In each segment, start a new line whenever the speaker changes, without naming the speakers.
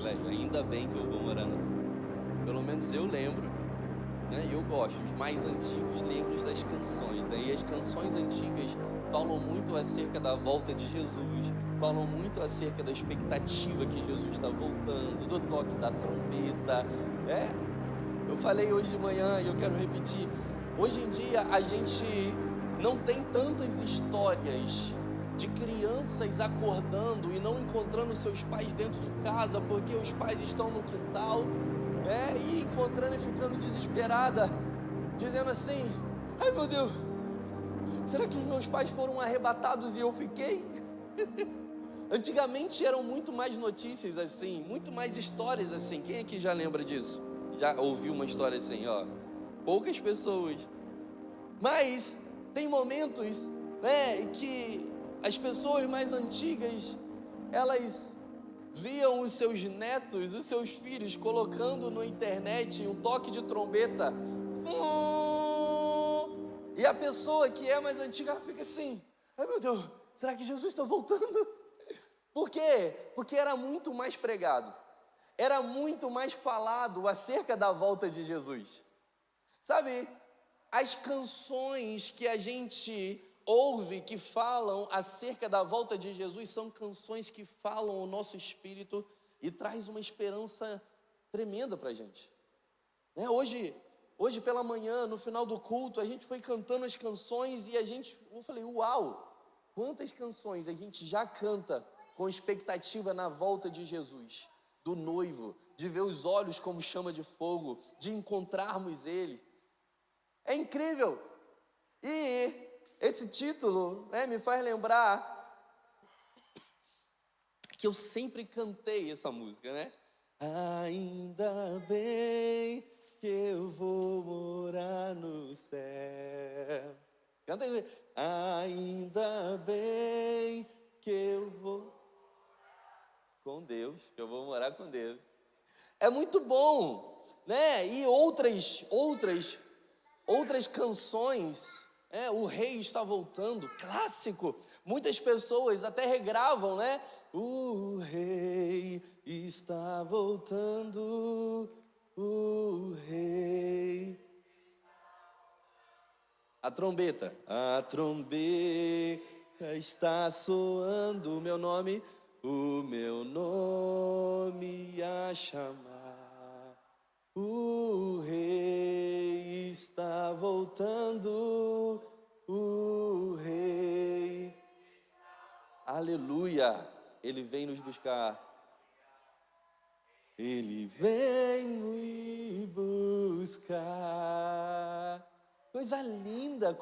velho, ainda bem que eu vou morar no céu. Pelo menos eu lembro, né? E eu gosto, os mais antigos lembram das canções, né? E as canções antigas falam muito acerca da volta de Jesus, falam muito acerca da expectativa que Jesus está voltando, do toque da trombeta. Eu falei hoje de manhã e eu quero repetir. Hoje em dia a gente não tem tantas histórias de crianças acordando e não encontrando seus pais dentro de casa porque os pais estão no quintal, e encontrando e ficando desesperada, dizendo assim: ai meu Deus, será que os meus pais foram arrebatados e eu fiquei? Antigamente eram muito mais notícias assim, muito mais histórias assim. Quem aqui já lembra disso? Já ouviu uma história assim, Poucas pessoas. Mas tem momentos, que as pessoas mais antigas, elas viam os seus netos, os seus filhos colocando na internet um toque de trombeta. E a pessoa que é mais antiga fica assim: ai meu Deus, será que Jesus está voltando? Por quê? Porque era muito mais pregado, era muito mais falado acerca da volta de Jesus. Sabe, as canções que a gente ouve, que falam acerca da volta de Jesus, são canções que falam o nosso espírito e traz uma esperança tremenda para a gente. Hoje pela manhã, no final do culto, a gente foi cantando as canções e eu falei: uau, quantas canções a gente já canta com expectativa na volta de Jesus, do noivo, de ver os olhos como chama de fogo, de encontrarmos Ele. É incrível. E esse título, me faz lembrar que eu sempre cantei essa música, Ainda bem que eu vou morar no céu. Canta aí. Ainda bem que eu vou com Deus, que eu vou morar com Deus. É muito bom, E outras canções, o rei está voltando, clássico. Muitas pessoas até regravam, o rei está voltando, o rei. A trombeta está soando, o meu nome a chamar. O rei está voltando, o rei. Aleluia, ele vem nos buscar. Ele vem me buscar. Coisa linda,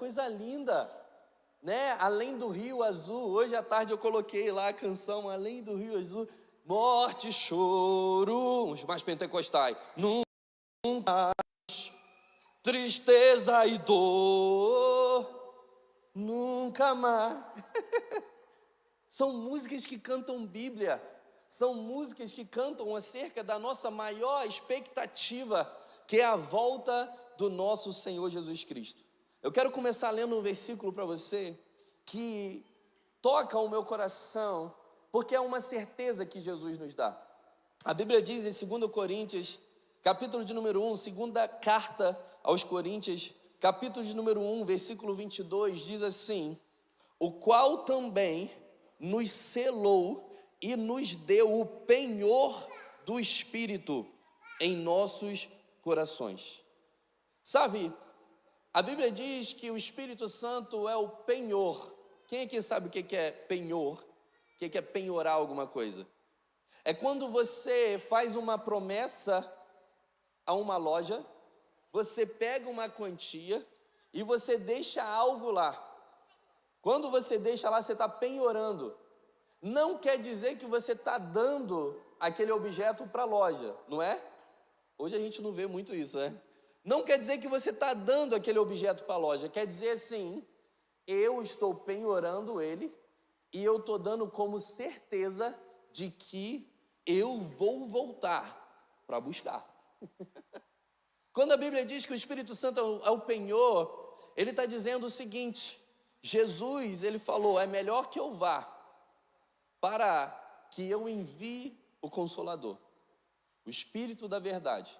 Além do Rio Azul. Hoje à tarde eu coloquei lá a canção Além do Rio Azul. Morte, choro, os mais pentecostais, nunca mais, tristeza e dor, nunca mais. São músicas que cantam Bíblia, são músicas que cantam acerca da nossa maior expectativa, que é a volta do nosso Senhor Jesus Cristo. Eu quero começar lendo um versículo para você que toca o meu coração, porque é uma certeza que Jesus nos dá. A Bíblia diz em 2 Coríntios, capítulo de número 1, segunda carta aos Coríntios, capítulo de número 1, versículo 22, diz assim: o qual também nos selou e nos deu o penhor do Espírito em nossos corações. Sabe, a Bíblia diz que o Espírito Santo é o penhor. Quem aqui sabe o que é penhor? O que é penhorar alguma coisa? É quando você faz uma promessa a uma loja, você pega uma quantia e você deixa algo lá. Quando você deixa lá, você está penhorando. Não quer dizer que você está dando aquele objeto para a loja, não é? Hoje a gente não vê muito isso, Não quer dizer que você está dando aquele objeto para a loja. Quer dizer assim: eu estou penhorando ele e eu estou dando como certeza de que eu vou voltar para buscar. Quando a Bíblia diz que o Espírito Santo é o penhor, ele está dizendo o seguinte: Jesus, ele falou, é melhor que eu vá para que eu envie o Consolador. o Espírito da verdade,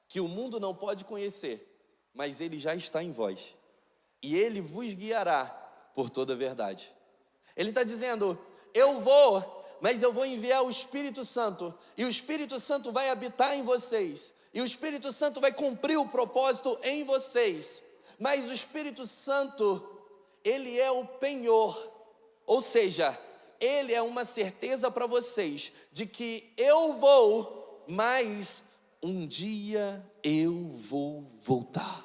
que o mundo não pode conhecer, mas ele já está em vós, e ele vos guiará por toda a verdade. Ele está dizendo, eu vou, mas eu vou enviar o Espírito Santo, e o Espírito Santo vai habitar em vocês, e o Espírito Santo vai cumprir o propósito em vocês, mas o Espírito Santo, ele é o penhor, ou seja, ele é uma certeza para vocês, de que eu vou, mas um dia eu vou voltar.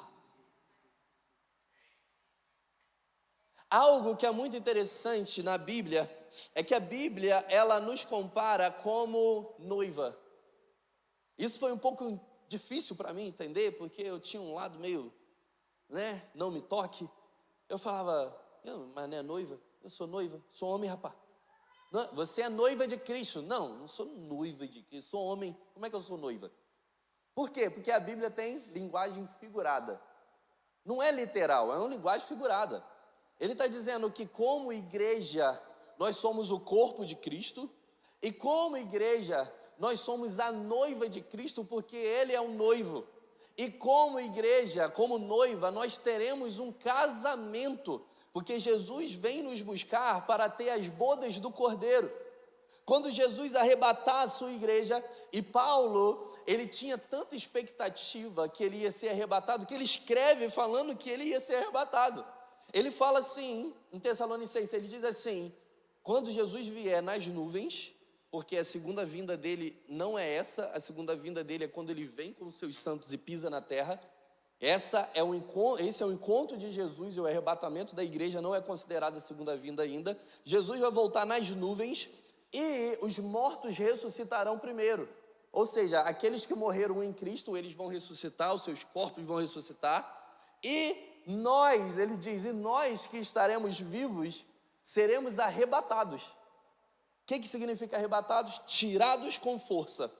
Algo que é muito interessante na Bíblia, é que a Bíblia, ela nos compara como noiva. Isso foi um pouco difícil para mim entender, porque eu tinha um lado meio, não me toque. Eu falava, mas não é noiva? Eu sou noiva, sou homem, rapaz. Não, você é noiva de Cristo. Não sou noiva de Cristo, sou homem. Como é que eu sou noiva? Por quê? Porque a Bíblia tem linguagem figurada. Não é literal, é uma linguagem figurada. Ele está dizendo que como igreja, nós somos o corpo de Cristo, e como igreja, nós somos a noiva de Cristo, porque Ele é um noivo. E como igreja, como noiva, nós teremos um casamento, porque Jesus vem nos buscar para ter as bodas do Cordeiro. Quando Jesus arrebatar a sua igreja, e Paulo, ele tinha tanta expectativa que ele ia ser arrebatado, que ele escreve falando que ele ia ser arrebatado. Ele fala assim, em Tessalonicenses, ele diz assim, quando Jesus vier nas nuvens, porque a segunda vinda dele não é essa, a segunda vinda dele é quando ele vem com os seus santos e pisa na terra. Esse é o encontro de Jesus, e o arrebatamento da igreja não é considerado a segunda vinda ainda. Jesus vai voltar nas nuvens, e os mortos ressuscitarão primeiro. Ou seja, aqueles que morreram em Cristo, eles vão ressuscitar, os seus corpos vão ressuscitar. E nós, ele diz, e nós que estaremos vivos, seremos arrebatados. O que significa arrebatados? Tirados com força.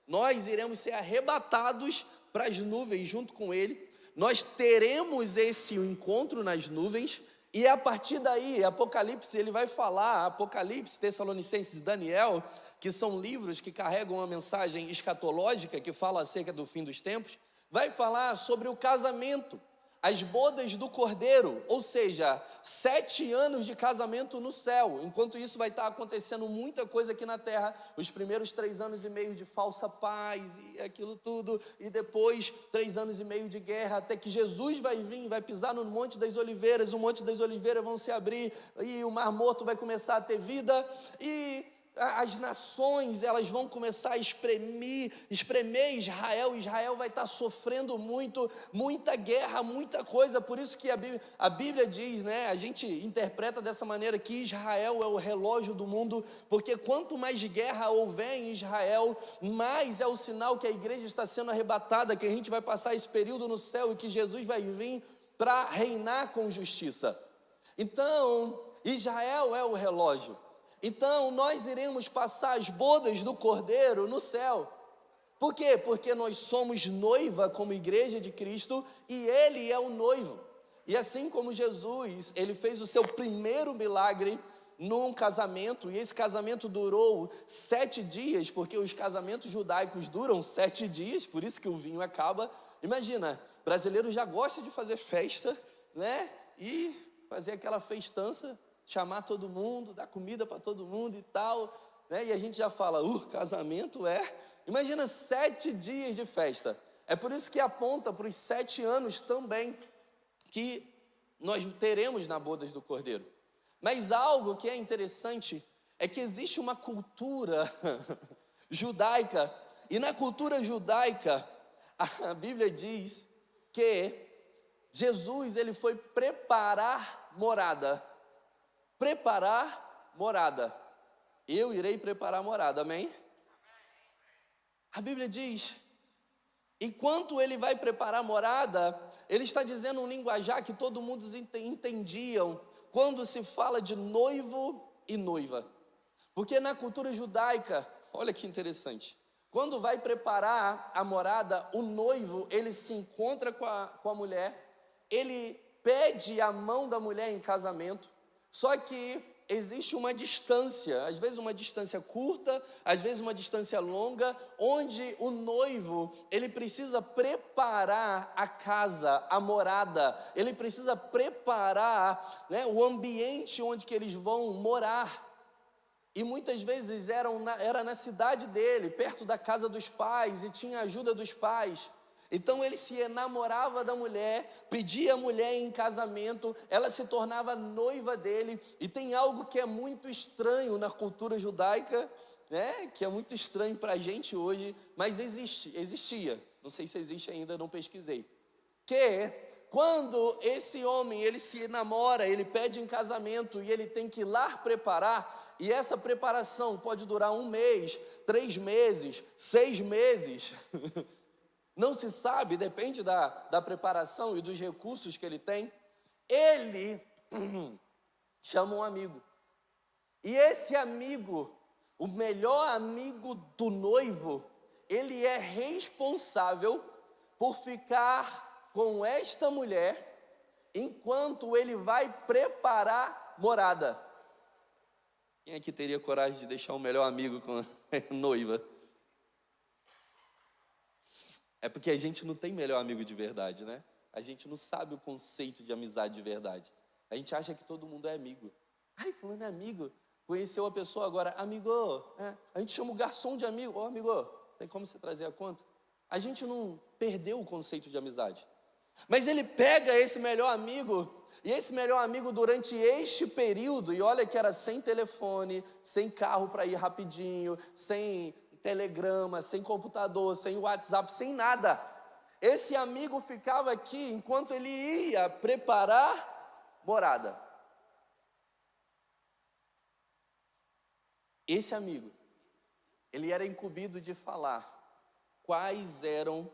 Nós iremos ser arrebatados para as nuvens junto com ele. Nós teremos esse encontro nas nuvens. E a partir daí, Apocalipse, ele vai falar, Apocalipse, Tessalonicenses, Daniel, que são livros que carregam uma mensagem escatológica, que fala acerca do fim dos tempos, vai falar sobre o casamento, as bodas do Cordeiro, ou seja, 7 anos de casamento no céu. Enquanto isso vai estar acontecendo muita coisa aqui na terra, os primeiros 3 anos e meio de falsa paz e aquilo tudo, e depois 3 anos e meio de guerra, até que Jesus vai vir, vai pisar no Monte das Oliveiras, o Monte das Oliveiras vão se abrir, e o Mar Morto vai começar a ter vida, e as nações, elas vão começar a espremer Israel vai estar sofrendo muita guerra, muita coisa. Por isso que a Bíblia diz, a gente interpreta dessa maneira, que Israel é o relógio do mundo, porque quanto mais guerra houver em Israel, mais é o sinal que a igreja está sendo arrebatada, que a gente vai passar esse período no céu, e que Jesus vai vir para reinar com justiça. Então, Israel é o relógio. Então, nós iremos passar as bodas do Cordeiro no céu. Por quê? Porque nós somos noiva como igreja de Cristo, e Ele é o noivo. E assim como Jesus, Ele fez o seu primeiro milagre num casamento, e esse casamento durou 7 dias, porque os casamentos judaicos duram 7 dias, por isso que o vinho acaba. Imagina, brasileiro já gosta de fazer festa, e fazer aquela festança, chamar todo mundo, dar comida para todo mundo e tal, e a gente já fala, casamento imagina 7 dias de festa. É por isso que aponta para os 7 anos também, que nós teremos na bodas do Cordeiro. Mas algo que é interessante, é que existe uma cultura judaica, e na cultura judaica, a Bíblia diz que Jesus, ele foi preparar morada. Preparar morada. Eu irei preparar morada, amém? A Bíblia diz, enquanto ele vai preparar morada, ele está dizendo um linguajar que todo mundo entendiam, quando se fala de noivo e noiva. Porque na cultura judaica, olha que interessante, quando vai preparar a morada, o noivo, ele se encontra com a mulher, ele pede a mão da mulher em casamento. Só que existe uma distância, às vezes uma distância curta, às vezes uma distância longa, onde o noivo, ele precisa preparar a casa, a morada, ele precisa preparar, né, o ambiente onde que eles vão morar. E muitas vezes era na cidade dele, perto da casa dos pais, e tinha a ajuda dos pais. Então ele se enamorava da mulher, pedia a mulher em casamento, ela se tornava noiva dele. E tem algo que é muito estranho na cultura judaica, né? Que é muito estranho para a gente hoje, mas existia. Não sei se existe ainda, não pesquisei. Que quando esse homem, ele se enamora, ele pede em casamento e ele tem que ir lá preparar, e essa preparação pode durar 1 mês, 3 meses, 6 meses, não se sabe, depende da preparação e dos recursos que ele tem. Ele chama um amigo, e esse amigo, o melhor amigo do noivo, ele é responsável por ficar com esta mulher enquanto ele vai preparar morada. Quem aqui teria coragem de deixar o melhor amigo com a noiva? É porque a gente não tem melhor amigo de verdade, né? A gente não sabe o conceito de amizade de verdade. A gente acha que todo mundo é amigo. Ai, fulano é amigo. Conheceu a pessoa agora, amigo. A gente chama o garçom de amigo. Ô, amigo, tem como você trazer a conta? A gente não perdeu o conceito de amizade. Mas ele pega esse melhor amigo, e esse melhor amigo durante este período, e olha que era sem telefone, sem carro para ir rapidinho, sem telegrama, sem computador, sem WhatsApp, sem nada. Esse amigo ficava aqui enquanto ele ia preparar morada. Esse amigo, ele era incumbido de falar quais eram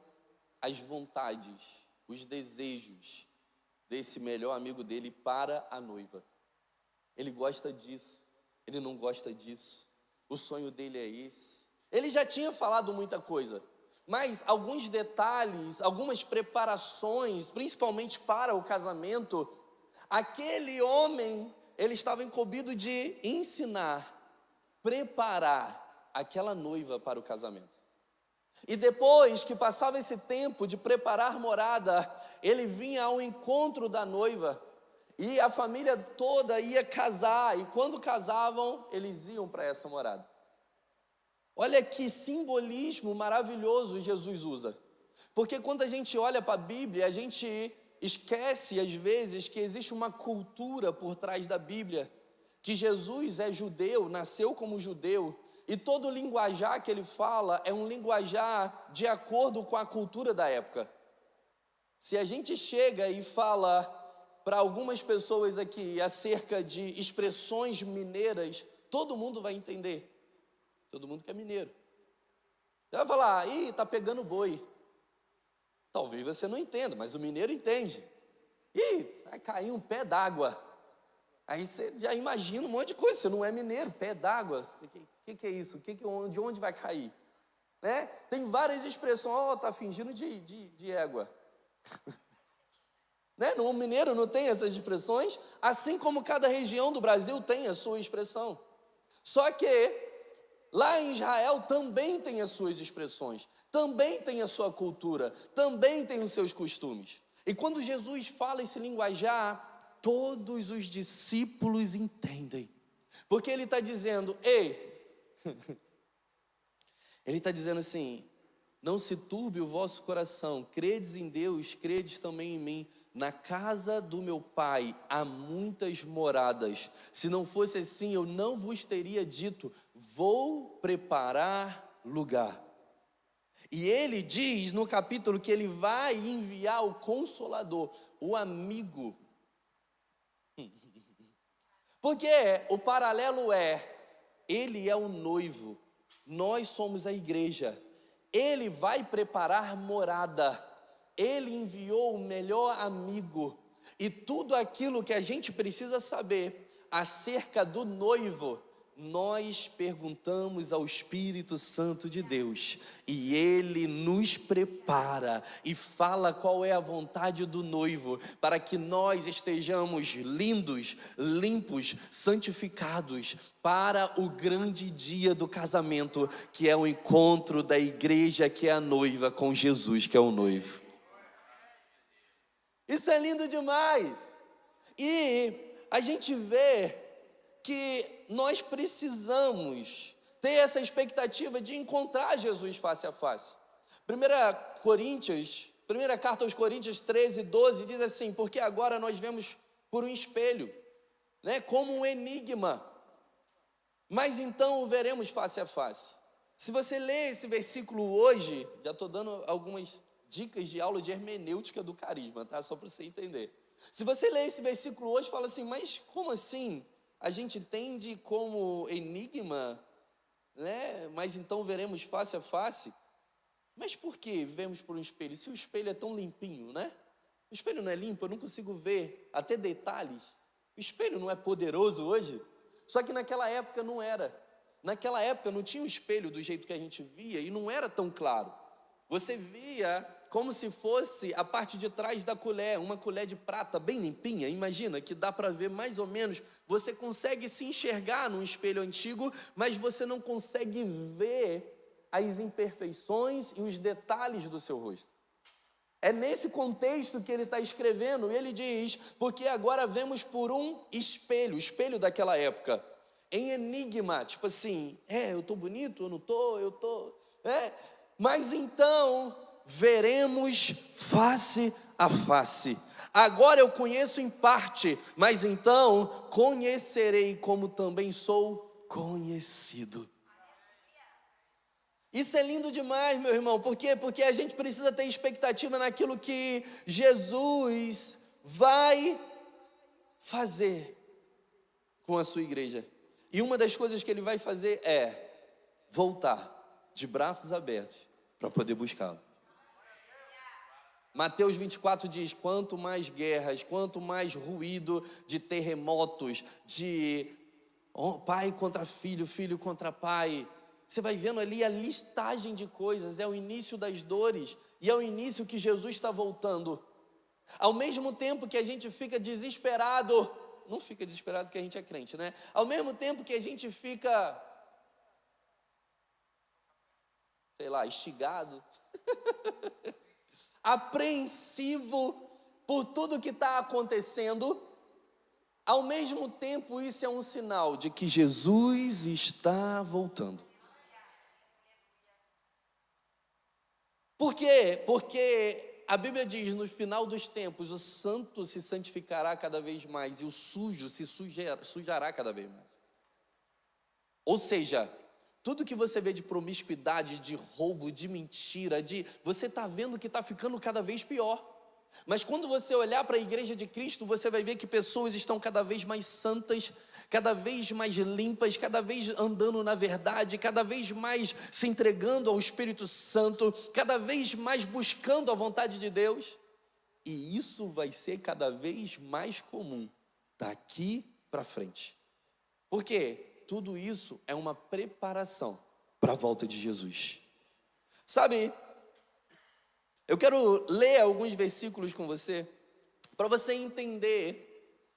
as vontades, os desejos desse melhor amigo dele para a noiva. Ele gosta disso, ele não gosta disso, o sonho dele é esse. Ele já tinha falado muita coisa, mas alguns detalhes, algumas preparações, principalmente para o casamento, aquele homem, ele estava incumbido de ensinar, preparar aquela noiva para o casamento. E depois que passava esse tempo de preparar morada, ele vinha ao encontro da noiva, e a família toda ia casar, e quando casavam, eles iam para essa morada. Olha que simbolismo maravilhoso Jesus usa. Porque quando a gente olha para a Bíblia, a gente esquece às vezes que existe uma cultura por trás da Bíblia, que Jesus é judeu, nasceu como judeu, e todo o linguajar que ele fala é um linguajar de acordo com a cultura da época. Se a gente chega e fala para algumas pessoas aqui acerca de expressões mineiras, todo mundo vai entender. Todo mundo que é mineiro. Você vai falar, ih, tá pegando boi. Talvez você não entenda, mas o mineiro entende. Ih, vai cair um pé d'água. Aí você já imagina um monte de coisa. Você não é mineiro, pé d'água. O que é isso? De onde vai cair? Né? Tem várias expressões. Tá fingindo de égua. Né? O mineiro não tem essas expressões, assim como cada região do Brasil tem a sua expressão. Só que lá em Israel também tem as suas expressões, também tem a sua cultura, também tem os seus costumes. E quando Jesus fala esse linguajar, todos os discípulos entendem. Porque ele está dizendo, ele está dizendo assim, não se turbe o vosso coração, credes em Deus, credes também em mim. Na casa do meu pai há muitas moradas. Se não fosse assim, eu não vos teria dito, vou preparar lugar. E ele diz no capítulo que ele vai enviar o Consolador, o amigo. Porque o paralelo ele é o noivo, nós somos a igreja. Ele vai preparar morada. Ele enviou o melhor amigo, e tudo aquilo que a gente precisa saber acerca do noivo, nós perguntamos ao Espírito Santo de Deus e Ele nos prepara e fala qual é a vontade do noivo, para que nós estejamos lindos, limpos, santificados para o grande dia do casamento, que é o encontro da igreja, que é a noiva, com Jesus, que é o noivo. Isso é lindo demais. E a gente vê que nós precisamos ter essa expectativa de encontrar Jesus face a face. Primeira carta aos Coríntios 13:12 diz assim: porque agora nós vemos por um espelho, né, como um enigma, mas então o veremos face a face. Se você ler esse versículo hoje, já estou dando algumas dicas de aula de hermenêutica do carisma, tá? Só para você entender. Se você ler esse versículo hoje, fala assim: mas como assim? A gente entende como enigma, né? Mas então veremos face a face. Mas por que vemos por um espelho? Se o espelho é tão limpinho, né? O espelho não é limpo, eu não consigo ver até detalhes. O espelho não é poderoso hoje? Só que naquela época não era. Naquela época não tinha um espelho do jeito que a gente via e não era tão claro. Você via como se fosse a parte de trás da colher, uma colher de prata bem limpinha. Imagina que dá para ver mais ou menos. Você consegue se enxergar num espelho antigo, mas você não consegue ver as imperfeições e os detalhes do seu rosto. É nesse contexto que ele está escrevendo, e ele diz: porque agora vemos por um espelho, o espelho daquela época, em enigma, tipo assim, eu estou bonito, eu não estou, mas então veremos face a face. Agora eu conheço em parte, mas então conhecerei como também sou conhecido. Isso é lindo demais, meu irmão. Por quê? Porque a gente precisa ter expectativa naquilo que Jesus vai fazer com a sua igreja. E uma das coisas que ele vai fazer é voltar de braços abertos para poder buscá-lo. Mateus 24 diz: quanto mais guerras, quanto mais ruído de terremotos, de pai contra filho, filho contra pai, você vai vendo ali a listagem de coisas, é o início das dores, e é o início que Jesus está voltando. Ao mesmo tempo que a gente fica desesperado, não fica desesperado porque a gente é crente, né? Ao mesmo tempo que a gente fica, instigado, apreensivo por tudo que está acontecendo, ao mesmo tempo isso é um sinal de que Jesus está voltando. Por quê? Porque a Bíblia diz: no final dos tempos, o santo se santificará cada vez mais e o sujo se sujará cada vez mais. Ou seja, tudo que você vê de promiscuidade, de roubo, de mentira, você está vendo que está ficando cada vez pior. Mas quando você olhar para a igreja de Cristo, você vai ver que pessoas estão cada vez mais santas, cada vez mais limpas, cada vez andando na verdade, cada vez mais se entregando ao Espírito Santo, cada vez mais buscando a vontade de Deus. E isso vai ser cada vez mais comum daqui para frente. Por quê? Tudo isso é uma preparação para a volta de Jesus. Sabe, eu quero ler alguns versículos com você, para você entender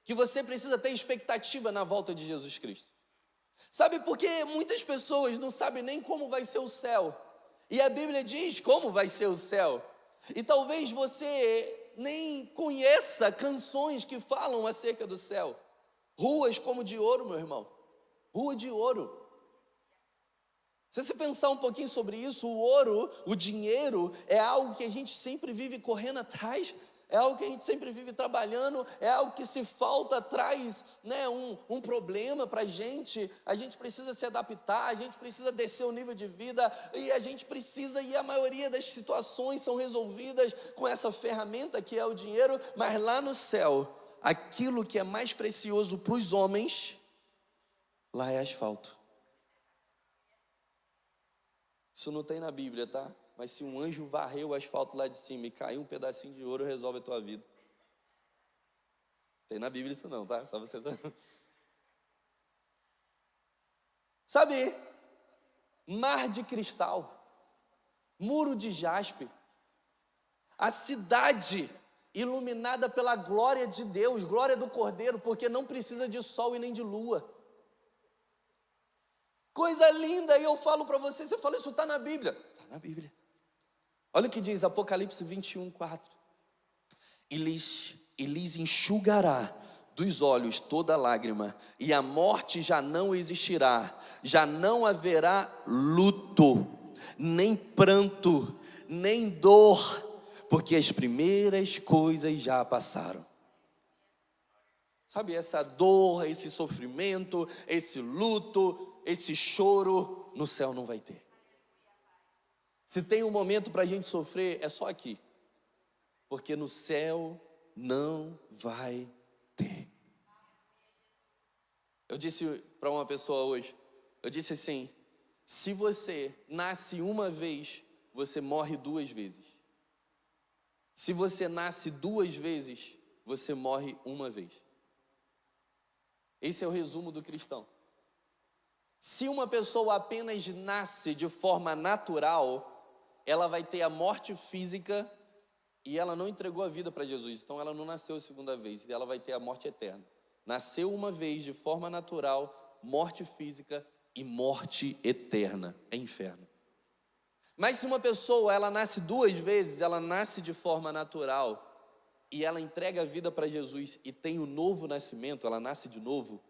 que você precisa ter expectativa na volta de Jesus Cristo. Sabe, porque muitas pessoas não sabem nem como vai ser o céu, e a Bíblia diz como vai ser o céu, e talvez você nem conheça canções que falam acerca do céu. Ruas como de ouro, meu irmão, rua de ouro. Se você pensar um pouquinho sobre isso, o ouro, o dinheiro, é algo que a gente sempre vive correndo atrás, é algo que a gente sempre vive trabalhando, é algo que se falta traz, né, um problema para a gente precisa se adaptar, a gente precisa descer o nível de vida, e a gente precisa, e a maioria das situações são resolvidas com essa ferramenta que é o dinheiro, mas lá no céu, aquilo que é mais precioso para os homens, lá é asfalto. Isso não tem na Bíblia, tá? Mas se um anjo varrer o asfalto lá de cima e cair um pedacinho de ouro, resolve a tua vida. Tem na Bíblia isso não, tá? Só você. Sabe, mar de cristal, muro de jaspe, a cidade iluminada pela glória de Deus, glória do Cordeiro, porque não precisa de sol e nem de lua. Coisa linda, e eu falo para você fala, isso está na Bíblia. Está na Bíblia. Olha o que diz Apocalipse 21, 4. E lhes enxugará dos olhos toda lágrima, e a morte já não existirá, já não haverá luto, nem pranto, nem dor, porque as primeiras coisas já passaram. Sabe, essa dor, esse sofrimento, esse luto, esse choro, no céu não vai ter. Se tem um momento para a gente sofrer, é só aqui, porque no céu não vai ter. Eu disse para uma pessoa hoje, eu disse assim, se você nasce uma vez, você morre 2 vezes. Se você nasce 2 vezes, você morre 1 vez. Esse é o resumo do cristão. Se uma pessoa apenas nasce de forma natural, ela vai ter a morte física e ela não entregou a vida para Jesus, então ela não nasceu a 2ª vez, e ela vai ter a morte eterna. Nasceu uma vez de forma natural, morte física e morte eterna, é inferno. Mas se uma pessoa, ela nasce 2 vezes, ela nasce de forma natural e ela entrega a vida para Jesus e tem o novo nascimento, ela nasce de novo,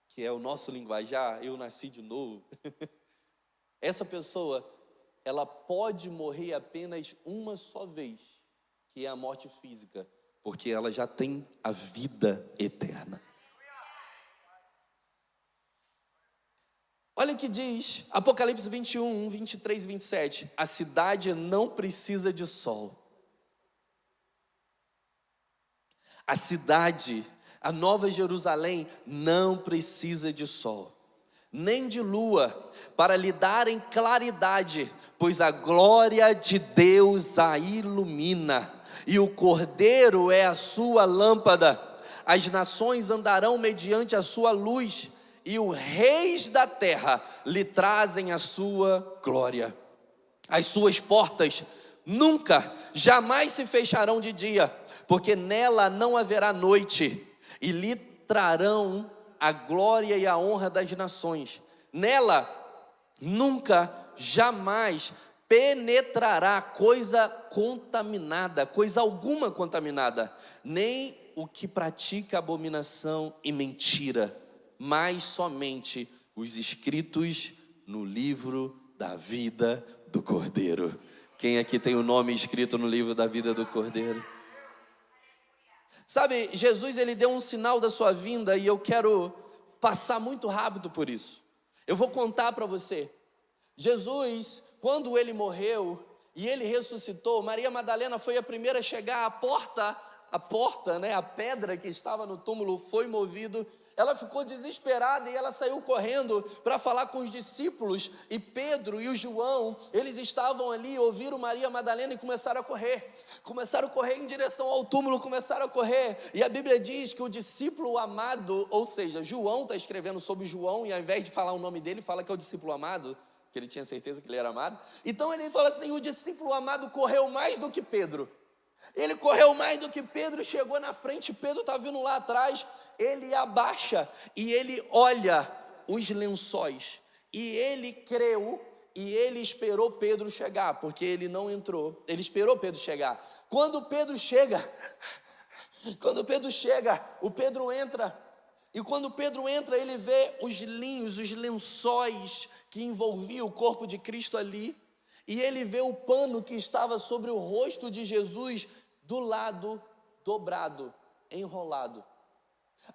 que é o nosso linguajar, eu nasci de novo. Essa pessoa, ela pode morrer apenas uma só vez, que é a morte física, porque ela já tem a vida eterna. Olha o que diz Apocalipse 21, 23 e 27. A cidade não precisa de sol. A cidade, a Nova Jerusalém, não precisa de sol, nem de lua, para lhe darem claridade, pois a glória de Deus a ilumina, e o Cordeiro é a sua lâmpada. As nações andarão mediante a sua luz, e os reis da terra lhe trazem a sua glória. As suas portas nunca, jamais se fecharão de dia, porque nela não haverá noite, e lhe trarão a glória e a honra das nações. Nela nunca, jamais penetrará coisa contaminada, coisa alguma contaminada, nem o que pratica abominação e mentira, mas somente os escritos no livro da vida do Cordeiro. Quem aqui tem o nome escrito no livro da vida do Cordeiro? Sabe, Jesus, ele deu um sinal da sua vinda e eu quero passar muito rápido por isso. Eu vou contar para você. Jesus, quando ele morreu e ele ressuscitou, Maria Madalena foi a primeira a chegar à porta, a pedra que estava no túmulo foi movido. Ela ficou desesperada e ela saiu correndo para falar com os discípulos, e Pedro e o João, eles estavam ali, ouviram Maria Madalena e começaram a correr em direção ao túmulo, começaram a correr, e a Bíblia diz que o discípulo amado, ou seja, João está escrevendo sobre João, e ao invés de falar o nome dele, fala que é o discípulo amado, que ele tinha certeza que ele era amado. Então ele fala assim, o discípulo amado correu mais do que Pedro. Ele correu mais do que Pedro, chegou na frente, Pedro está vindo lá atrás, ele abaixa e ele olha os lençóis, e ele creu, e ele esperou Pedro chegar, porque ele não entrou, ele esperou Pedro chegar. Quando Pedro chega, o Pedro entra, e quando Pedro entra, ele vê os linhos, os lençóis que envolviam o corpo de Cristo ali, e ele vê o pano que estava sobre o rosto de Jesus do lado dobrado, enrolado.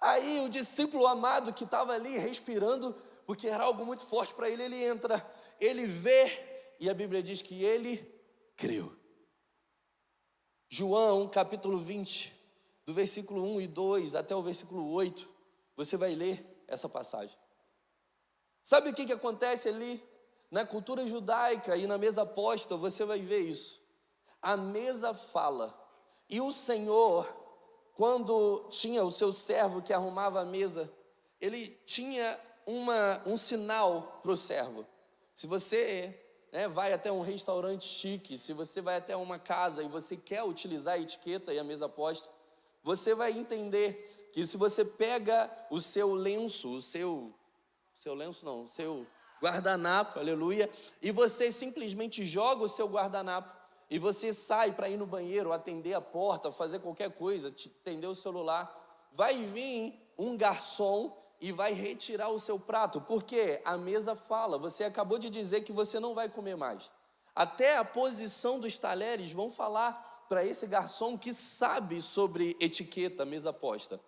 Aí o discípulo amado que estava ali respirando, porque era algo muito forte para ele, ele entra, ele vê, e a Bíblia diz que ele creu. João capítulo 20, do versículo 1 e 2 até o versículo 8, você vai ler essa passagem. Sabe o que acontece ali? Na cultura judaica e na mesa posta, você vai ver isso. A mesa fala. E o Senhor, quando tinha o seu servo que arrumava a mesa, ele tinha um sinal para o servo. Se você vai até um restaurante chique, se você vai até uma casa e você quer utilizar a etiqueta e a mesa posta, você vai entender que se você pega o seu lenço, o seu guardanapo, aleluia, e você simplesmente joga o seu guardanapo, e você sai para ir no banheiro, atender a porta, fazer qualquer coisa, atender o celular, vai vir um garçom e vai retirar o seu prato, porque a mesa fala, você acabou de dizer que você não vai comer mais. Até a posição dos talheres vão falar para esse garçom que sabe sobre etiqueta, mesa posta.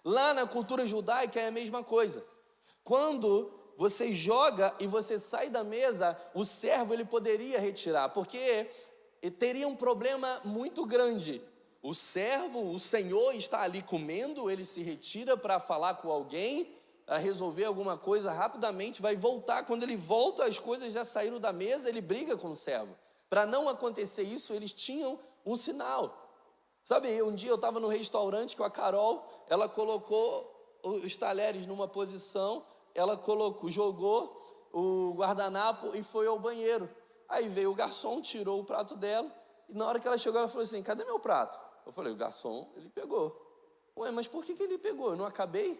Lá na cultura judaica é a mesma coisa. Quando você joga e você sai da mesa, o servo ele poderia retirar, porque teria um problema muito grande. O servo, o senhor está ali comendo, ele se retira para falar com alguém, a resolver alguma coisa rapidamente, vai voltar. Quando ele volta, as coisas já saíram da mesa, ele briga com o servo. Para não acontecer isso, eles tinham um sinal. Sabe, um dia eu estava no restaurante com a Carol, ela colocou os talheres numa posição, ela jogou o guardanapo e foi ao banheiro. Aí veio o garçom, tirou o prato dela, e na hora que ela chegou, ela falou assim: cadê meu prato? Eu falei: o garçom, ele pegou. Ué, mas por que ele pegou? Eu não acabei?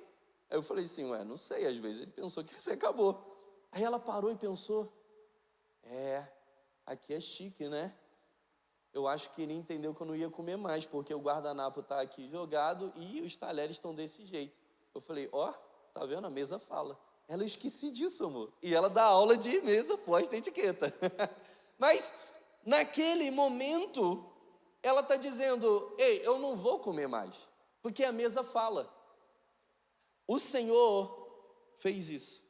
Aí eu falei assim: não sei, às vezes ele pensou que você acabou. Aí ela parou e pensou: aqui é chique, né? Eu acho que ele entendeu que eu não ia comer mais, porque o guardanapo está aqui jogado e os talheres estão desse jeito. Eu falei: tá vendo? A mesa fala. Ela: eu esqueci disso, amor. E ela dá aula de mesa pós-etiqueta. Mas, naquele momento, ela está dizendo: ei, eu não vou comer mais, porque a mesa fala. O Senhor fez isso.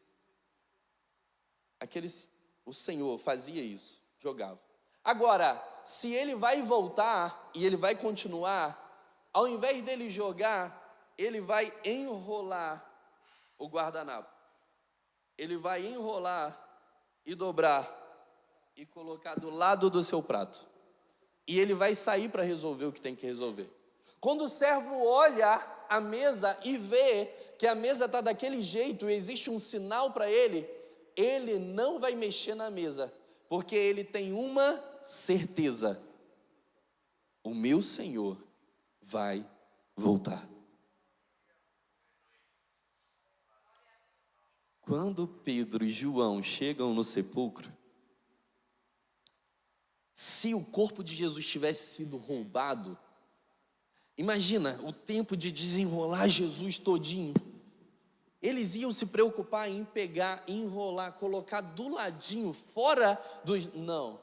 O Senhor fazia isso, jogava. Agora, se ele vai voltar e ele vai continuar, ao invés dele jogar, ele vai enrolar o guardanapo. Ele vai enrolar e dobrar e colocar do lado do seu prato. E ele vai sair para resolver o que tem que resolver. Quando o servo olha a mesa e vê que a mesa está daquele jeito e existe um sinal para ele, ele não vai mexer na mesa, porque ele tem uma certeza: o meu Senhor vai voltar. Quando Pedro e João chegam no sepulcro, se o corpo de Jesus tivesse sido roubado, imagina o tempo de desenrolar Jesus todinho. Eles iam se preocupar em pegar, enrolar, colocar do ladinho, fora dos... Não.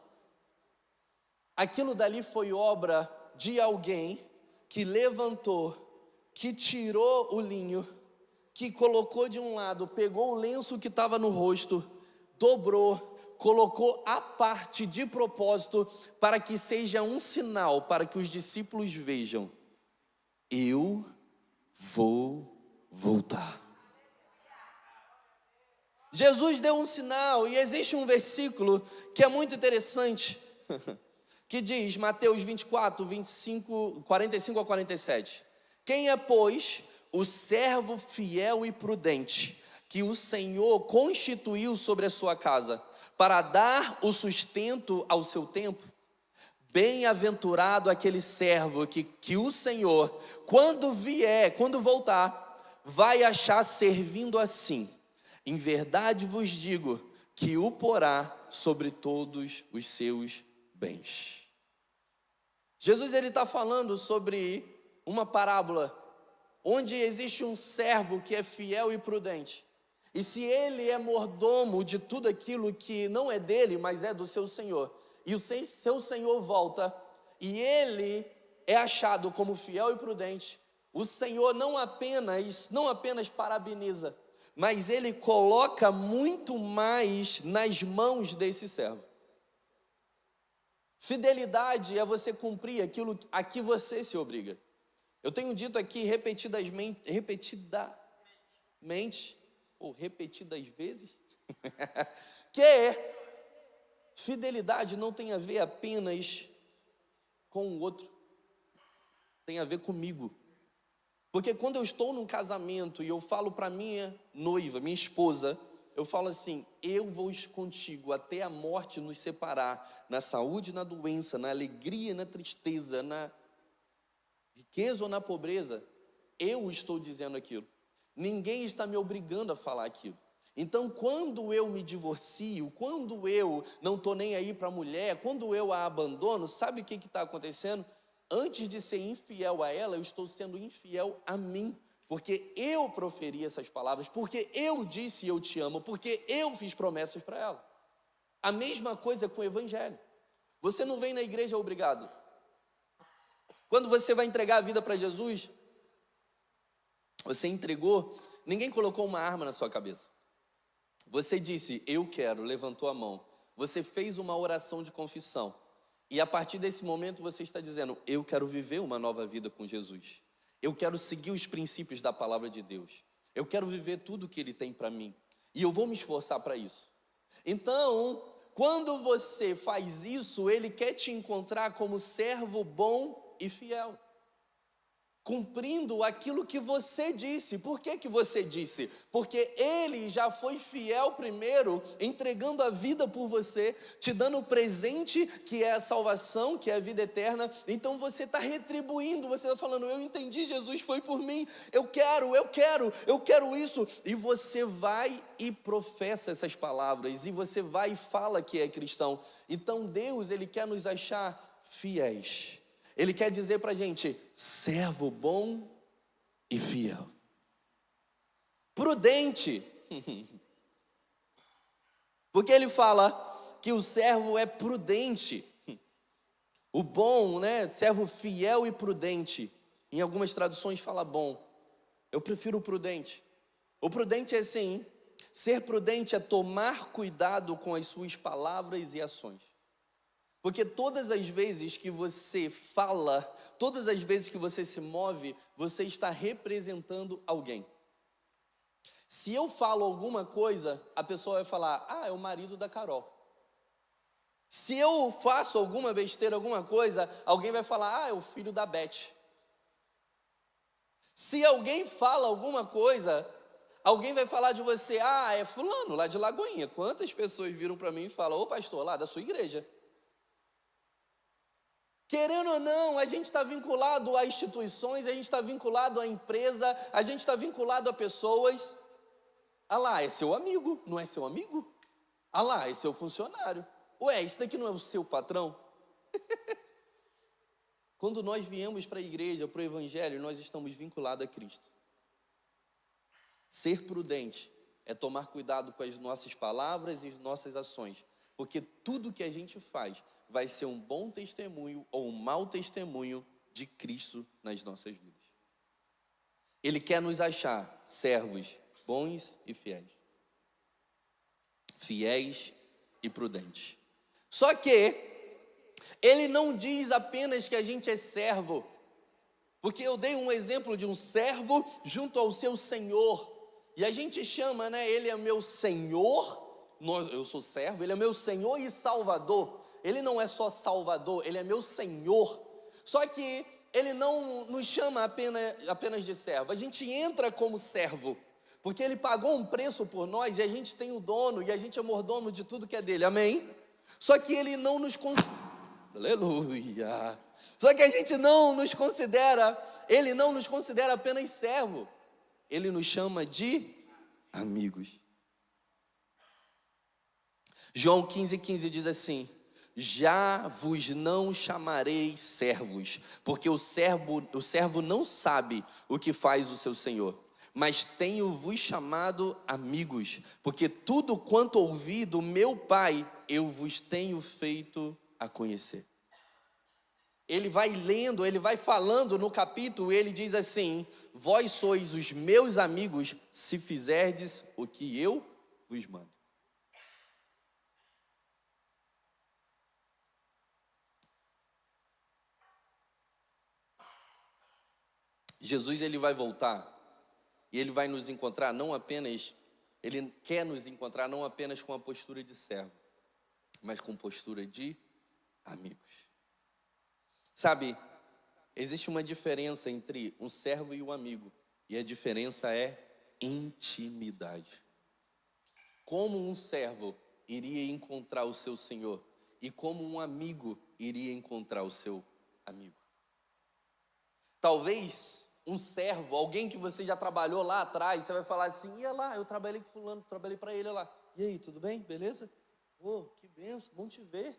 Aquilo dali foi obra de alguém que levantou, que tirou o linho, que colocou de um lado, pegou o lenço que estava no rosto, dobrou, colocou à parte de propósito, para que seja um sinal, para que os discípulos vejam: eu vou voltar. Jesus deu um sinal, e existe um versículo que é muito interessante, que diz, Mateus 24, 25, 45 a 47. Quem é, pois, o servo fiel e prudente, que o Senhor constituiu sobre a sua casa, para dar o sustento ao seu tempo? Bem-aventurado aquele servo que o Senhor, quando voltar, vai achar servindo assim. Em verdade vos digo que o porá sobre todos os seus bens. Jesus está falando sobre uma parábola, onde existe um servo que é fiel e prudente. E se ele é mordomo de tudo aquilo que não é dele, mas é do seu Senhor, e o seu Senhor volta, e ele é achado como fiel e prudente, o Senhor não apenas parabeniza, mas ele coloca muito mais nas mãos desse servo. Fidelidade é você cumprir aquilo a que você se obriga. Eu tenho dito aqui repetidas vezes, que fidelidade não tem a ver apenas com o outro, tem a ver comigo. Porque quando eu estou num casamento e eu falo para minha noiva, minha esposa, eu falo assim: eu vou contigo até a morte nos separar, na saúde e na doença, na alegria e na tristeza, na riqueza ou na pobreza. Eu estou dizendo aquilo. Ninguém está me obrigando a falar aquilo. Então, quando eu me divorcio, quando eu não estou nem aí para a mulher, quando eu a abandono, sabe o que está acontecendo? Antes de ser infiel a ela, eu estou sendo infiel a mim. Porque eu proferi essas palavras, porque eu disse eu te amo, porque eu fiz promessas para ela. A mesma coisa com o evangelho. Você não vem na igreja obrigado. Quando você vai entregar a vida para Jesus, você entregou, ninguém colocou uma arma na sua cabeça. Você disse, eu quero, levantou a mão. Você fez uma oração de confissão. E a partir desse momento você está dizendo, eu quero viver uma nova vida com Jesus. Eu quero seguir os princípios da palavra de Deus. Eu quero viver tudo o que Ele tem para mim. E eu vou me esforçar para isso. Então, quando você faz isso, Ele quer te encontrar como servo bom e fiel, cumprindo aquilo que você disse. Por que você disse? Porque Ele já foi fiel primeiro, entregando a vida por você, te dando o presente que é a salvação, que é a vida eterna. Então você está retribuindo, você está falando, eu entendi, Jesus foi por mim, eu quero isso. E você vai e professa essas palavras, e você vai e fala que é cristão. Então Deus, Ele quer nos achar fiéis. Ele quer dizer para a gente, servo bom e fiel. Prudente. Porque ele fala que o servo é prudente. O bom, né? Servo fiel e prudente. Em algumas traduções fala bom. Eu prefiro o prudente. O prudente é assim, ser prudente é tomar cuidado com as suas palavras e ações. Porque todas as vezes que você fala, todas as vezes que você se move, você está representando alguém. Se eu falo alguma coisa, a pessoa vai falar, é o marido da Carol. Se eu faço alguma besteira, alguma coisa, alguém vai falar, é o filho da Beth. Se alguém fala alguma coisa, alguém vai falar de você, é fulano, lá de Lagoinha. Quantas pessoas viram para mim e falam, ô pastor, lá da sua igreja. Querendo ou não, a gente está vinculado a instituições, a gente está vinculado a empresa, a gente está vinculado a pessoas. Lá, é seu amigo, não é seu amigo? Lá, é seu funcionário. Ué, isso daqui não é o seu patrão? Quando nós viemos para a igreja, para o evangelho, nós estamos vinculados a Cristo. Ser prudente é tomar cuidado com as nossas palavras e as nossas ações. Porque tudo que a gente faz vai ser um bom testemunho ou um mau testemunho de Cristo nas nossas vidas. Ele quer nos achar servos bons e fiéis. Fiéis e prudentes. Só que ele não diz apenas que a gente é servo. Porque eu dei um exemplo de um servo junto ao seu senhor. E a gente chama, ele é meu senhor. Eu sou servo, Ele é meu Senhor e Salvador. Ele não é só Salvador, Ele é meu Senhor. Só que Ele não nos chama apenas de servo. A gente entra como servo, porque Ele pagou um preço por nós, e a gente tem o dono, e a gente é mordomo de tudo que é dele, amém? Só que Ele não nos aleluia. Só que a gente não nos considera, Ele não nos considera apenas servo. Ele nos chama de amigos. João 15,15 diz assim, já vos não chamarei servos, porque o servo não sabe o que faz o seu senhor, mas tenho-vos chamado amigos, porque tudo quanto ouvi do meu Pai, eu vos tenho feito a conhecer. Ele vai lendo, ele vai falando no capítulo, ele diz assim, vós sois os meus amigos, se fizerdes o que eu vos mando. Jesus, ele vai voltar e ele vai nos encontrar ele quer nos encontrar não apenas com a postura de servo, mas com postura de amigos. Sabe, Existe uma diferença entre um servo e um amigo. E a diferença é intimidade. Como um servo iria encontrar o seu senhor e como um amigo iria encontrar o seu amigo. Talvez um servo, alguém que você já trabalhou lá atrás, você vai falar assim: ia lá, eu trabalhei com fulano, trabalhei para ele lá. E aí, tudo bem? Beleza? Que benção, bom te ver.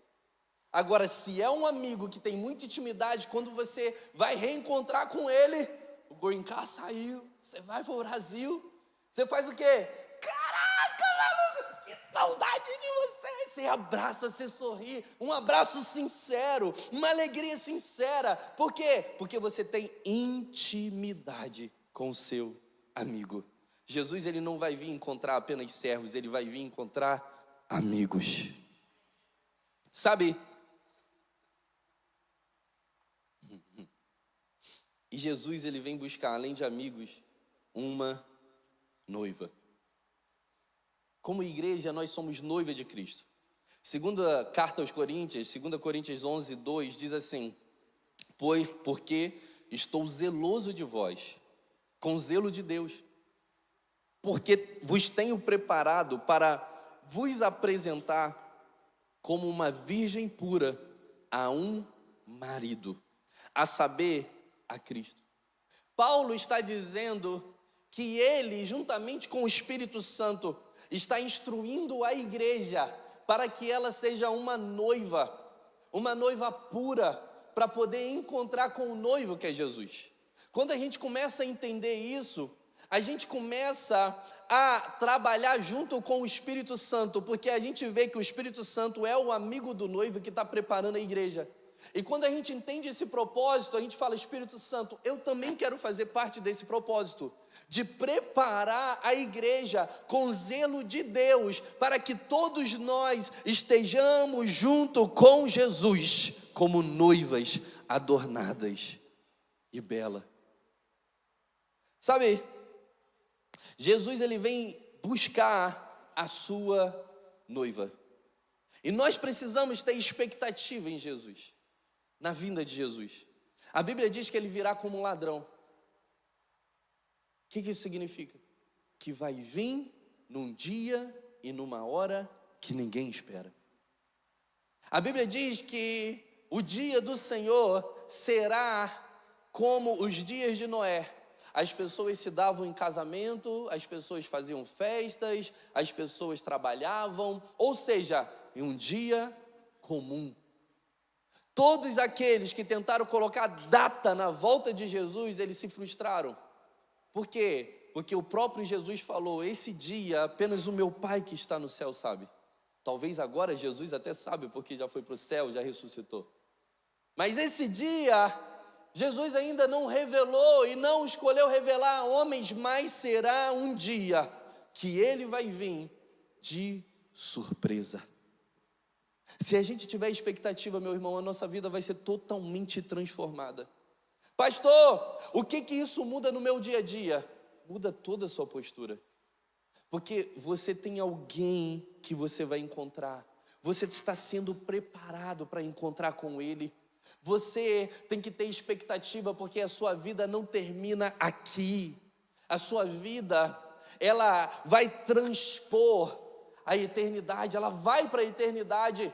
Agora, se é um amigo que tem muita intimidade, quando você vai reencontrar com ele, o Green Card saiu, você vai para o Brasil, você faz o quê? Caraca, maluco, que saudade de você. Você abraça, você sorri, um abraço sincero, uma alegria sincera. Por quê? Porque você tem intimidade com o seu amigo. Jesus, ele não vai vir encontrar apenas servos, ele vai vir encontrar amigos. Sabe? E Jesus, ele vem buscar, além de amigos, uma noiva. Como igreja, nós somos noiva de Cristo. Segunda carta aos Coríntios, 2 Coríntios 11, 2, diz assim: porque estou zeloso de vós, com zelo de Deus, porque vos tenho preparado para vos apresentar como uma virgem pura a um marido, a saber, a Cristo. Paulo está dizendo que ele, juntamente com o Espírito Santo, está instruindo a igreja para que ela seja uma noiva pura, para poder encontrar com o noivo que é Jesus. Quando a gente começa a entender isso, a gente começa a trabalhar junto com o Espírito Santo, porque a gente vê que o Espírito Santo é o amigo do noivo que está preparando a igreja. E quando a gente entende esse propósito, a gente fala: Espírito Santo, eu também quero fazer parte desse propósito, de preparar a igreja com zelo de Deus, para que todos nós estejamos junto com Jesus, como noivas adornadas e belas. Sabe, Jesus, ele vem buscar a sua noiva. E nós precisamos ter expectativa em Jesus, na vinda de Jesus. A Bíblia diz que ele virá como um ladrão. O que isso significa? Que vai vir num dia e numa hora que ninguém espera. A Bíblia diz que o dia do Senhor será como os dias de Noé. As pessoas se davam em casamento, as pessoas faziam festas, as pessoas trabalhavam, ou seja, em um dia comum. Todos aqueles que tentaram colocar data na volta de Jesus, eles se frustraram. Por quê? Porque o próprio Jesus falou: esse dia apenas o meu Pai que está no céu sabe. Talvez agora Jesus até sabe, porque já foi para o céu, já ressuscitou. Mas esse dia, Jesus ainda não revelou e não escolheu revelar a homens, mas será um dia que ele vai vir de surpresa. Se a gente tiver expectativa, meu irmão, a nossa vida vai ser totalmente transformada. Pastor, o que isso muda no meu dia a dia? Muda toda a sua postura. Porque você tem alguém que você vai encontrar. Você está sendo preparado para encontrar com ele. Você tem que ter expectativa, porque a sua vida não termina aqui. A sua vida, ela vai transpor a eternidade, ela vai para a eternidade.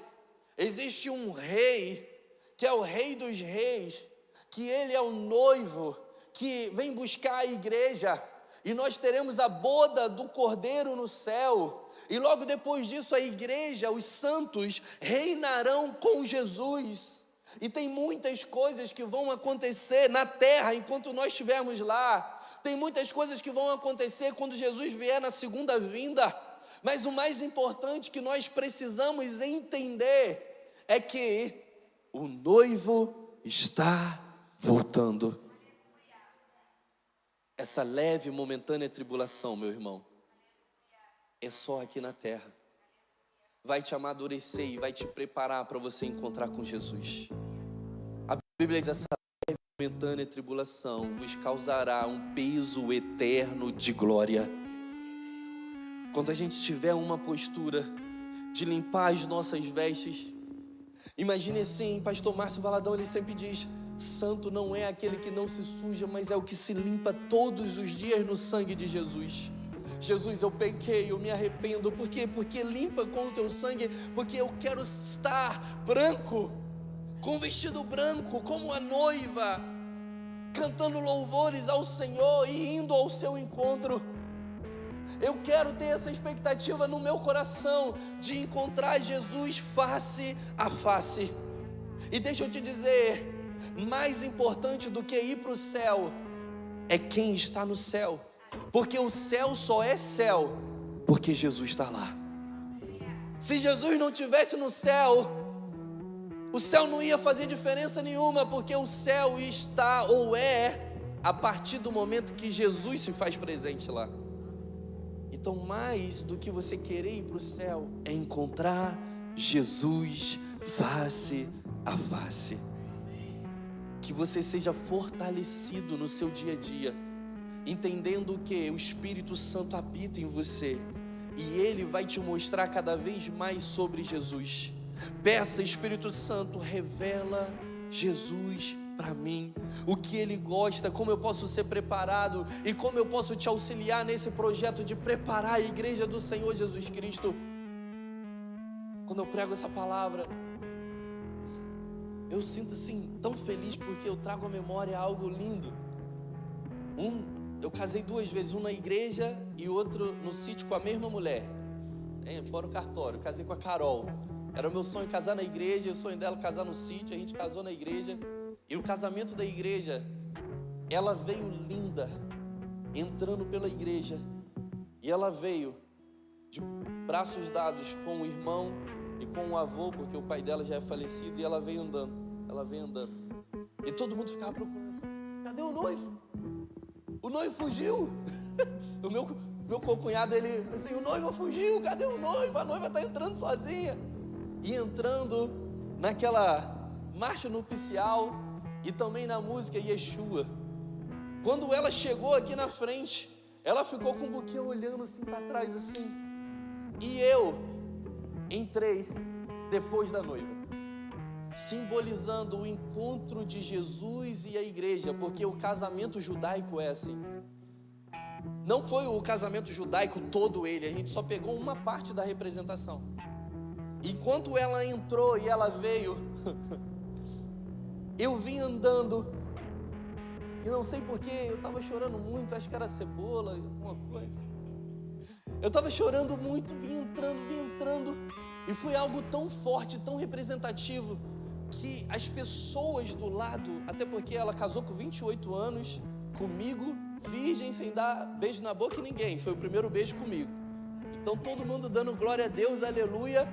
Existe um rei, que é o Rei dos Reis, que ele é o noivo, que vem buscar a igreja, e nós teremos a boda do Cordeiro no céu, e logo depois disso a igreja, os santos, reinarão com Jesus. E tem muitas coisas que vão acontecer na terra enquanto nós estivermos lá. Tem muitas coisas que vão acontecer quando Jesus vier na segunda vinda. Mas o mais importante que nós precisamos entender é que o noivo está voltando. Essa leve e momentânea tribulação, meu irmão, é só aqui na terra. Vai te amadurecer e vai te preparar para você encontrar com Jesus. A Bíblia diz: essa leve e momentânea tribulação vos causará um peso eterno de glória. Quando a gente tiver uma postura de limpar as nossas vestes, Imagine assim, pastor Márcio Valadão, ele sempre diz: santo não é aquele que não se suja, mas é o que se limpa todos os dias no sangue de Jesus. Jesus, eu pequei, eu me arrependo. Por quê? Porque limpa com o teu sangue, porque eu quero estar branco, com vestido branco, como a noiva, cantando louvores ao Senhor e indo ao seu encontro. Eu quero ter essa expectativa no meu coração, de encontrar Jesus face a face. E deixa eu te dizer, mais importante do que ir para o céu, é quem está no céu. Porque o céu só é céu, porque Jesus está lá. Se Jesus não estivesse no céu, o céu não ia fazer diferença nenhuma, porque o céu está ou é a partir do momento que Jesus se faz presente lá. Então, mais do que você querer ir para o céu, é encontrar Jesus face a face. Que você seja fortalecido no seu dia a dia, entendendo que o Espírito Santo habita em você, e Ele vai te mostrar cada vez mais sobre Jesus. Peça: Espírito Santo, revela Jesus para mim, o que Ele gosta, como eu posso ser preparado e como eu posso te auxiliar nesse projeto de preparar a igreja do Senhor Jesus Cristo. Quando eu prego essa palavra, eu sinto assim tão feliz, porque eu trago à memória algo lindo. Eu casei 2 vezes, um na igreja e outro no sítio com a mesma mulher, fora o cartório. Casei com a Carol. Era o meu sonho casar na igreja, o sonho dela casar no sítio. A gente casou na igreja. E no casamento da igreja, ela veio linda, entrando pela igreja. E ela veio de braços dados com o irmão e com o avô, porque o pai dela já é falecido. E ela veio andando, E todo mundo ficava procurando assim: cadê o noivo? O noivo fugiu. O meu concunhado, ele assim: o noivo fugiu, cadê o noivo? A noiva está entrando sozinha. E entrando naquela marcha nupcial e também na música Yeshua. Quando ela chegou aqui na frente, ela ficou com um buquê olhando assim para trás assim. E eu entrei depois da noiva, simbolizando o encontro de Jesus e a igreja, porque o casamento judaico é assim. Não foi o casamento judaico todo ele, a gente só pegou uma parte da representação. Enquanto ela entrou e ela veio, eu vim andando, e não sei porquê, eu estava chorando muito, acho que era cebola, alguma coisa. Eu estava chorando muito, vim entrando, e foi algo tão forte, tão representativo, que as pessoas do lado, até porque ela casou com 28 anos, comigo, virgem, sem dar beijo na boca em ninguém, foi o primeiro beijo comigo. Então todo mundo dando glória a Deus, aleluia.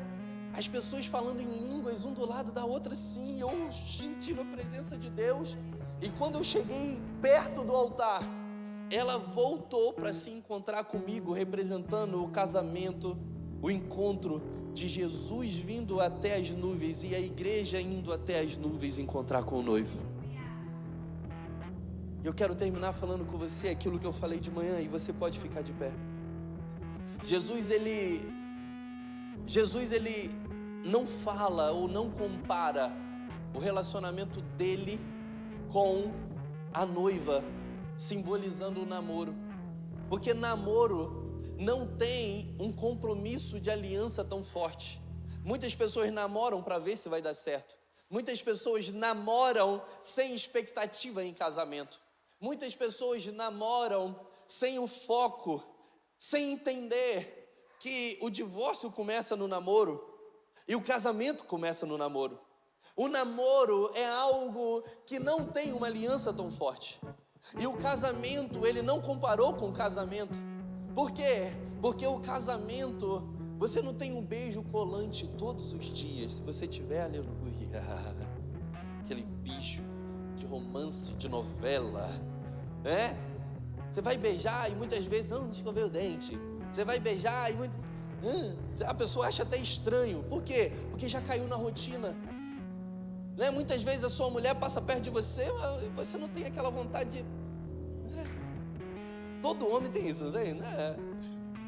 As pessoas falando em línguas, um do lado da outra assim, eu sentindo a presença de Deus. E quando eu cheguei perto do altar, ela voltou para se encontrar comigo, representando o casamento, o encontro de Jesus vindo até as nuvens e a igreja indo até as nuvens encontrar com o noivo. Eu quero terminar falando com você aquilo que eu falei de manhã, e você pode ficar de pé. Jesus ele não fala ou não compara o relacionamento dele com a noiva, simbolizando o namoro. Porque namoro não tem um compromisso de aliança tão forte. Muitas pessoas namoram para ver se vai dar certo. Muitas pessoas namoram sem expectativa em casamento. Muitas pessoas namoram sem o foco, sem entender que o divórcio começa no namoro e o casamento começa no namoro. O namoro é algo que não tem uma aliança tão forte. E o casamento, ele não comparou com o casamento. Por quê? Porque o casamento, você não tem um beijo colante todos os dias. Se você tiver, aleluia, aquele bicho de romance, de novela, né? Você vai beijar e muitas vezes, não escovei o dente. Você vai beijar e a pessoa acha até estranho. Por quê? Porque já caiu na rotina, né? Muitas vezes a sua mulher passa perto de você e você não tem aquela vontade de... Todo homem tem isso, né?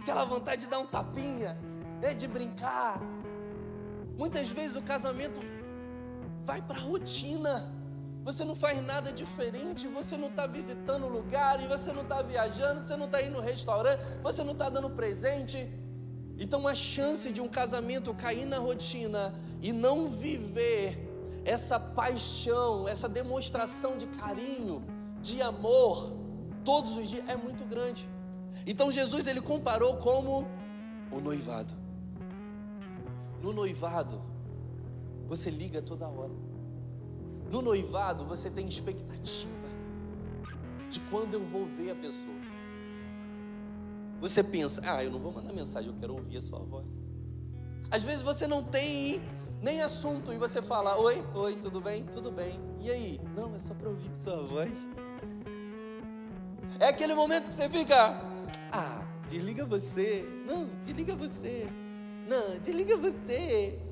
Aquela vontade de dar um tapinha, né? De brincar. Muitas vezes o casamento vai para a rotina. Você não faz nada diferente, você não está visitando lugares, você não está viajando, você não está indo no restaurante, você não está dando presente. Então a chance de um casamento cair na rotina e não viver essa paixão, essa demonstração de carinho, de amor, todos os dias, é muito grande. Então Jesus, ele comparou como o noivado. No noivado, você liga toda hora. No noivado, você tem expectativa de quando eu vou ver a pessoa. Você pensa, eu não vou mandar mensagem, eu quero ouvir a sua voz. Às vezes você não tem nem assunto e você fala, oi, tudo bem? Tudo bem. E aí? Não, é só para ouvir a sua voz. É aquele momento que você fica, desliga você. Não, desliga você. Não, desliga você.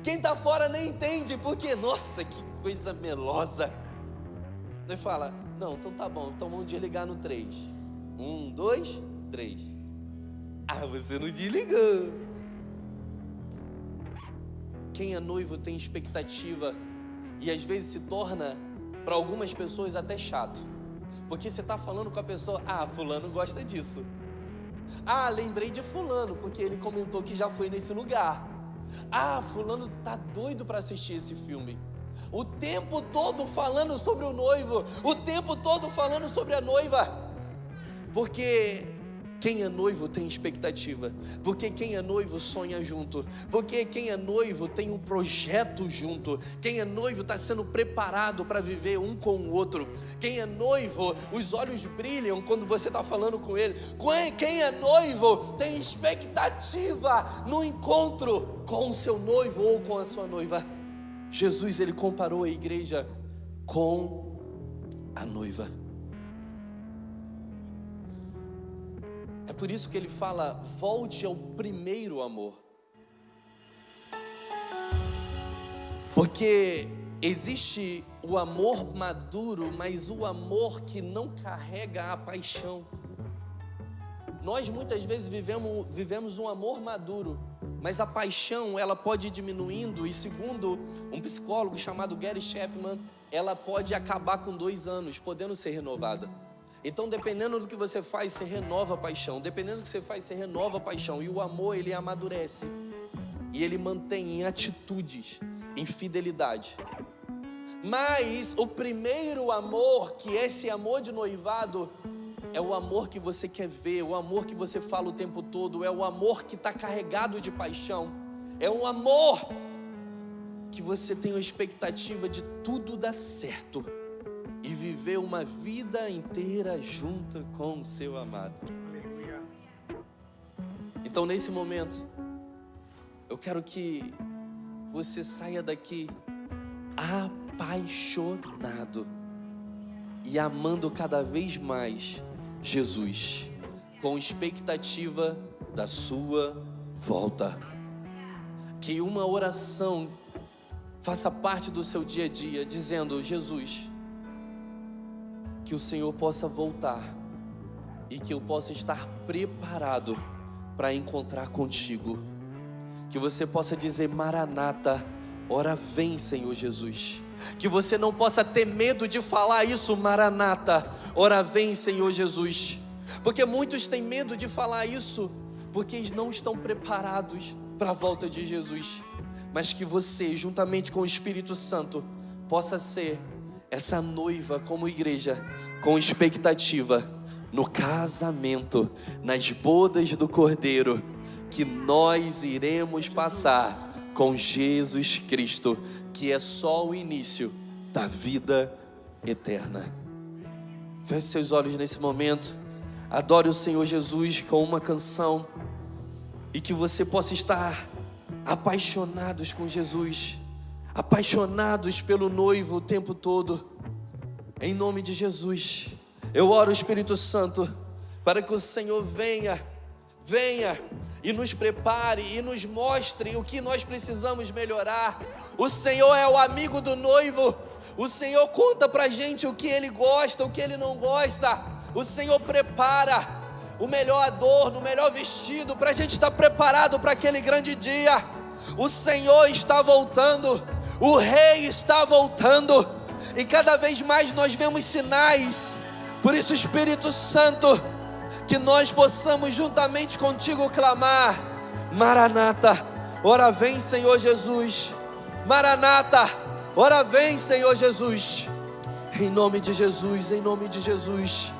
Quem está fora nem entende, porque, nossa, que coisa melosa. Você fala, não, então tá bom, então vamos desligar no 3. 1, 2, 3. Você não desligou. Quem é noivo tem expectativa e às vezes se torna, para algumas pessoas, até chato. Porque você está falando com a pessoa, fulano gosta disso. Lembrei de fulano, porque ele comentou que já foi nesse lugar. Fulano tá doido para assistir esse filme. O tempo todo falando sobre o noivo, o tempo todo falando sobre a noiva. Porque quem é noivo tem expectativa. Porque quem é noivo sonha junto. Porque quem é noivo tem um projeto junto. Quem é noivo está sendo preparado para viver um com o outro. Quem é noivo, os olhos brilham quando você está falando com ele. Quem é noivo tem expectativa no encontro com o seu noivo ou com a sua noiva. Jesus, ele comparou a igreja com a noiva. É por isso que ele fala, volte ao primeiro amor. Porque existe o amor maduro, mas o amor que não carrega a paixão. Nós muitas vezes vivemos um amor maduro, mas a paixão, ela pode ir diminuindo, e segundo um psicólogo chamado Gary Chapman, ela pode acabar com 2 anos, podendo ser renovada. Então, dependendo do que você faz, você renova a paixão. Dependendo do que você faz, você renova a paixão. E o amor, ele amadurece. E ele mantém em atitudes, em fidelidade. Mas o primeiro amor, que é esse amor de noivado, é o amor que você quer ver, o amor que você fala o tempo todo, é o amor que está carregado de paixão. É um amor que você tem a expectativa de tudo dar certo. E viver uma vida inteira junto com o seu amado. Aleluia. Então, nesse momento, eu quero que você saia daqui apaixonado e amando cada vez mais Jesus, com expectativa da sua volta. Que uma oração faça parte do seu dia a dia, dizendo, Jesus, que o Senhor possa voltar e que eu possa estar preparado para encontrar contigo. Que você possa dizer, Maranata, ora vem, Senhor Jesus. Que você não possa ter medo de falar isso, Maranata, ora vem, Senhor Jesus. Porque muitos têm medo de falar isso, porque eles não estão preparados para a volta de Jesus. Mas que você, juntamente com o Espírito Santo, possa ser essa noiva como igreja, com expectativa no casamento, nas bodas do Cordeiro, que nós iremos passar com Jesus Cristo, que é só o início da vida eterna. Feche seus olhos nesse momento, adore o Senhor Jesus com uma canção, e que você possa estar apaixonados com Jesus, apaixonados pelo noivo o tempo todo. Em nome de Jesus, eu oro, Espírito Santo, para que o Senhor venha e nos prepare e nos mostre o que nós precisamos melhorar. O Senhor é o amigo do noivo. O Senhor conta pra gente o que Ele gosta, o que Ele não gosta. O Senhor prepara o melhor adorno, o melhor vestido, para a gente estar preparado para aquele grande dia. O Senhor está voltando. O Rei está voltando, e cada vez mais nós vemos sinais. Por isso, Espírito Santo, que nós possamos juntamente contigo clamar: Maranata, ora vem, Senhor Jesus. Maranata, ora vem, Senhor Jesus. Em nome de Jesus, em nome de Jesus.